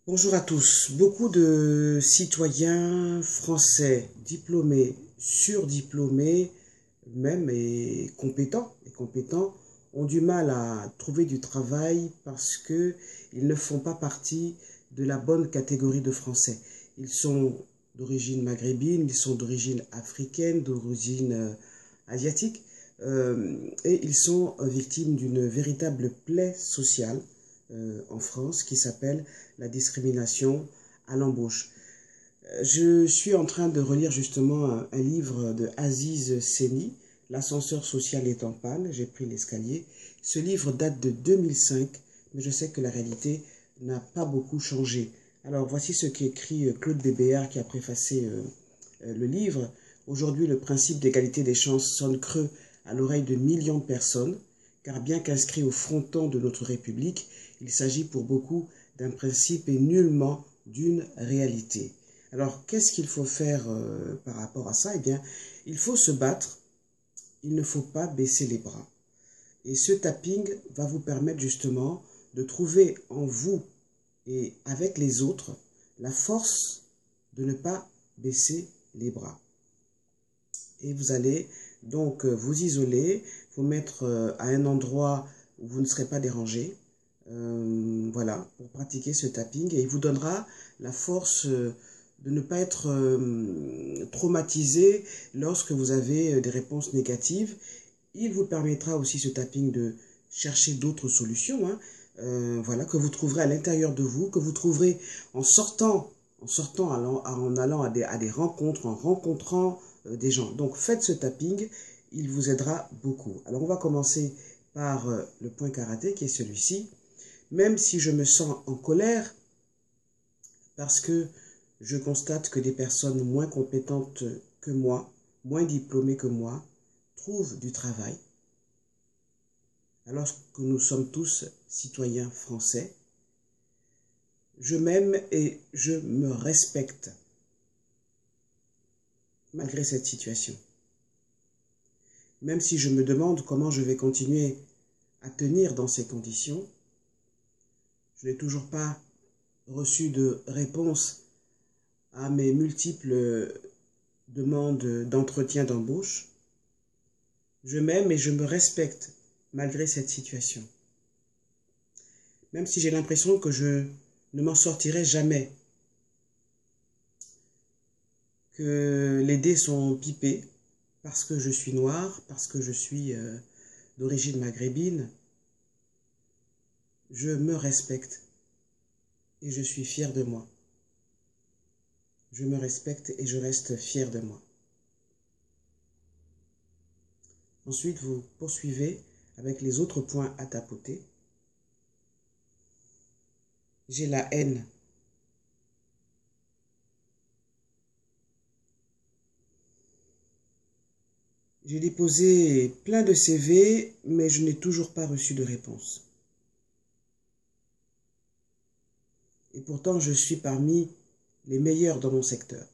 Bonjour à tous. Beaucoup de citoyens français diplômés, surdiplômés, même et compétents, ont du mal à trouver du travail parce que ils ne font pas partie de la bonne catégorie de Français. Ils sont d'origine maghrébine, ils sont d'origine africaine, d'origine asiatique, et ils sont victimes d'une véritable plaie sociale en France qui s'appelle la discrimination à l'embauche. Je suis en train de relire justement un livre de Aziz Seni, L'ascenseur social est en panne, j'ai pris l'escalier. Ce livre date de 2005, mais je sais que la réalité n'a pas beaucoup changé. Alors voici ce qu'écrit Claude Bébéar qui a préfacé le livre. Aujourd'hui, le principe d'égalité des chances sonne creux à l'oreille de millions de personnes, car bien qu'inscrit au fronton de notre République, il s'agit pour beaucoup d'un principe et nullement d'une réalité. Alors, qu'est-ce qu'il faut faire par rapport à ça? Eh bien, il faut se battre, il ne faut pas baisser les bras. Et ce tapping va vous permettre justement de trouver en vous et avec les autres la force de ne pas baisser les bras. Et vous allez donc vous isoler, vous mettre à un endroit où vous ne serez pas dérangé, voilà, pour pratiquer ce tapping, et il vous donnera la force de ne pas être traumatisé lorsque vous avez des réponses négatives. Il vous permettra aussi ce tapping de chercher d'autres solutions, hein, voilà, que vous trouverez à l'intérieur de vous, que vous trouverez en sortant, en allant à des rencontres, en rencontrant des gens. Donc faites ce tapping, il vous aidera beaucoup. Alors on va commencer par le point karaté qui est celui-ci. Même si je me sens en colère parce que je constate que des personnes moins compétentes que moi, moins diplômées que moi, trouvent du travail, alors que nous sommes tous citoyens français, je m'aime et je me respecte malgré cette situation. Même si je me demande comment je vais continuer à tenir dans ces conditions, je n'ai toujours pas reçu de réponse à mes multiples demandes d'entretien d'embauche. Je m'aime et je me respecte malgré cette situation. Même si j'ai l'impression que je ne m'en sortirai jamais, que les dés sont pipés parce que je suis noir, parce que je suis d'origine maghrébine, je me respecte et je suis fier de moi. Je me respecte et je reste fier de moi. Ensuite, vous poursuivez avec les autres points à tapoter. J'ai la haine. J'ai déposé plein de CV, mais je n'ai toujours pas reçu de réponse. Et pourtant, je suis parmi les meilleurs dans mon secteur.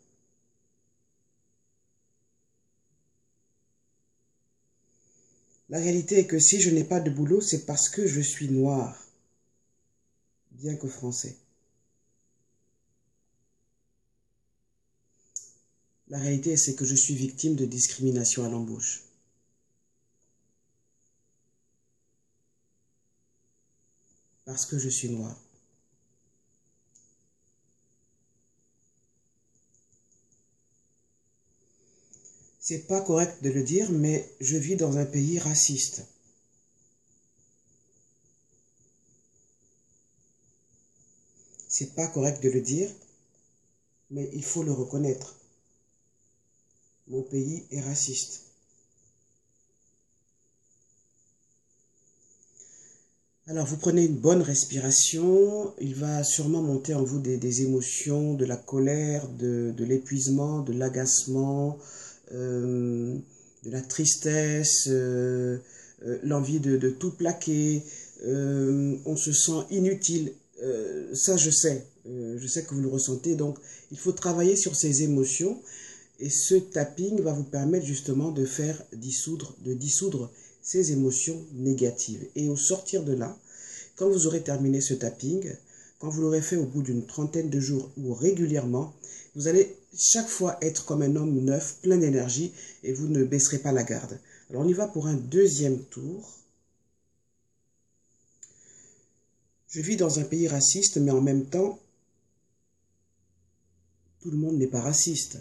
La réalité est que si je n'ai pas de boulot, c'est parce que je suis noir, bien que français. La réalité, c'est que je suis victime de discrimination à l'embauche. Parce que je suis noir. C'est pas correct de le dire, mais je vis dans un pays raciste. C'est pas correct de le dire, mais il faut le reconnaître. Mon pays est raciste. Alors, vous prenez une bonne respiration, il va sûrement monter en vous des émotions, de la colère, de l'épuisement, de l'agacement, de la tristesse, l'envie de tout plaquer, on se sent inutile, ça je sais que vous le ressentez, donc il faut travailler sur ces émotions et ce tapping va vous permettre justement de dissoudre ces émotions négatives. Et au sortir de là, quand vous aurez terminé ce tapping, quand vous l'aurez fait au bout d'une trentaine de jours ou régulièrement, vous allez chaque fois être comme un homme neuf, plein d'énergie, et vous ne baisserez pas la garde. Alors on y va pour un deuxième tour. Je vis dans un pays raciste, mais en même temps, tout le monde n'est pas raciste.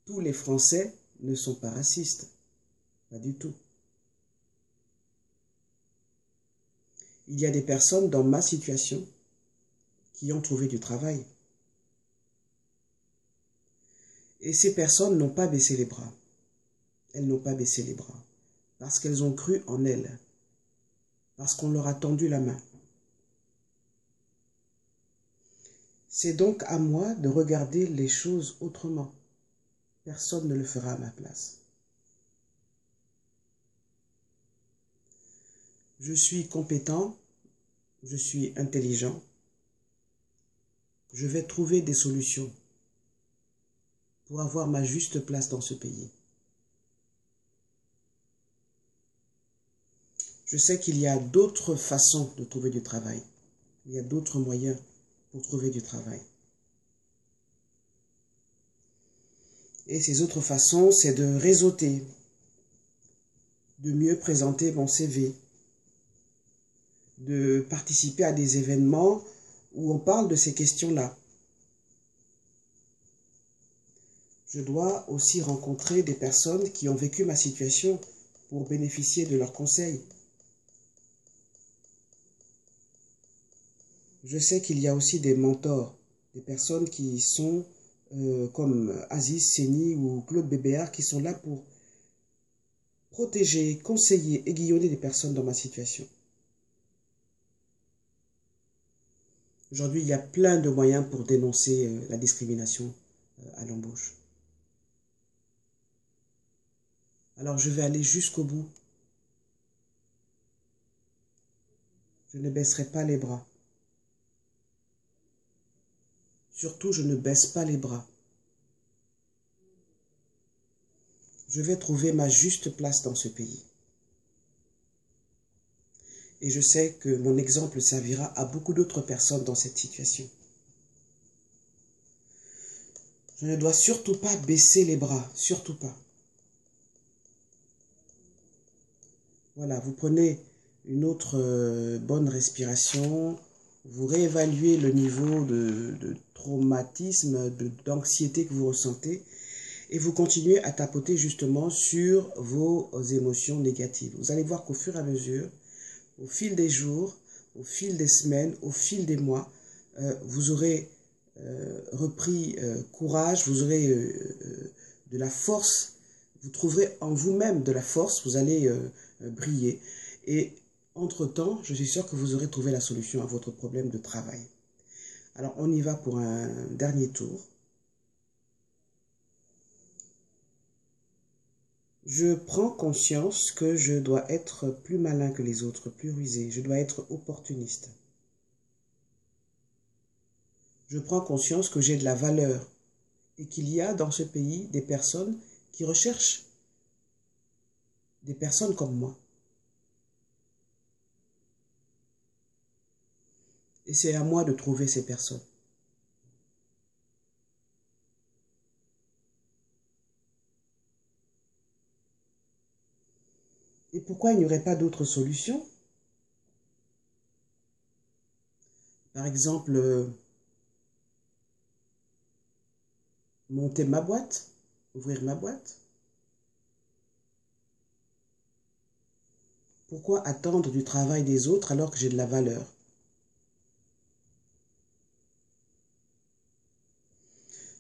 Tous les Français ne sont pas racistes. Pas du tout. Il y a des personnes dans ma situation qui ont trouvé du travail. Et ces personnes n'ont pas baissé les bras. Elles n'ont pas baissé les bras. Parce qu'elles ont cru en elles. Parce qu'on leur a tendu la main. C'est donc à moi de regarder les choses autrement. Personne ne le fera à ma place. Je suis compétent, je suis intelligent, je vais trouver des solutions pour avoir ma juste place dans ce pays. Je sais qu'il y a d'autres façons de trouver du travail. Il y a d'autres moyens pour trouver du travail. Et ces autres façons, c'est de réseauter, de mieux présenter mon CV, de participer à des événements où on parle de ces questions-là. Je dois aussi rencontrer des personnes qui ont vécu ma situation pour bénéficier de leurs conseils. Je sais qu'il y a aussi des mentors, des personnes qui sont comme Aziz Seni ou Claude Bébéard qui sont là pour protéger, conseiller, aiguillonner les personnes dans ma situation. Aujourd'hui, il y a plein de moyens pour dénoncer la discrimination à l'embauche. Alors, je vais aller jusqu'au bout. Je ne baisserai pas les bras. Surtout, je ne baisse pas les bras. Je vais trouver ma juste place dans ce pays. Et je sais que mon exemple servira à beaucoup d'autres personnes dans cette situation. Je ne dois surtout pas baisser les bras, surtout pas. Voilà, vous prenez une autre bonne respiration, vous réévaluez le niveau de traumatisme, d'anxiété que vous ressentez et vous continuez à tapoter justement sur vos émotions négatives. Vous allez voir qu'au fur et à mesure, au fil des jours, au fil des semaines, au fil des mois, vous aurez repris courage, vous aurez de la force, vous trouverez en vous-même de la force, vous allez briller. Et entre-temps, je suis sûr que vous aurez trouvé la solution à votre problème de travail. Alors, on y va pour un dernier tour. Je prends conscience que je dois être plus malin que les autres, plus rusé. Je dois être opportuniste. Je prends conscience que j'ai de la valeur et qu'il y a dans ce pays des personnes qui recherchent des personnes comme moi. Et c'est à moi de trouver ces personnes. Et pourquoi il n'y aurait pas d'autres solutions? Par exemple, monter ma boîte, ouvrir ma boîte. Pourquoi attendre du travail des autres alors que j'ai de la valeur?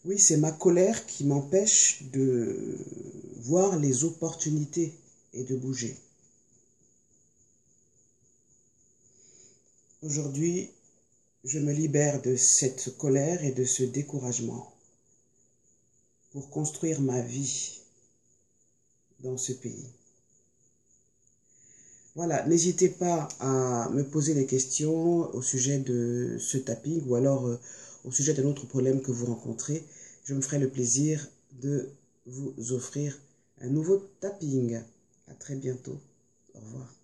Oui, c'est ma colère qui m'empêche de voir les opportunités et de bouger. Aujourd'hui, je me libère de cette colère et de ce découragement pour construire ma vie dans ce pays. Voilà, n'hésitez pas à me poser des questions au sujet de ce tapping ou alors au sujet d'un autre problème que vous rencontrez. Je me ferai le plaisir de vous offrir un nouveau tapping. À très bientôt. Au revoir.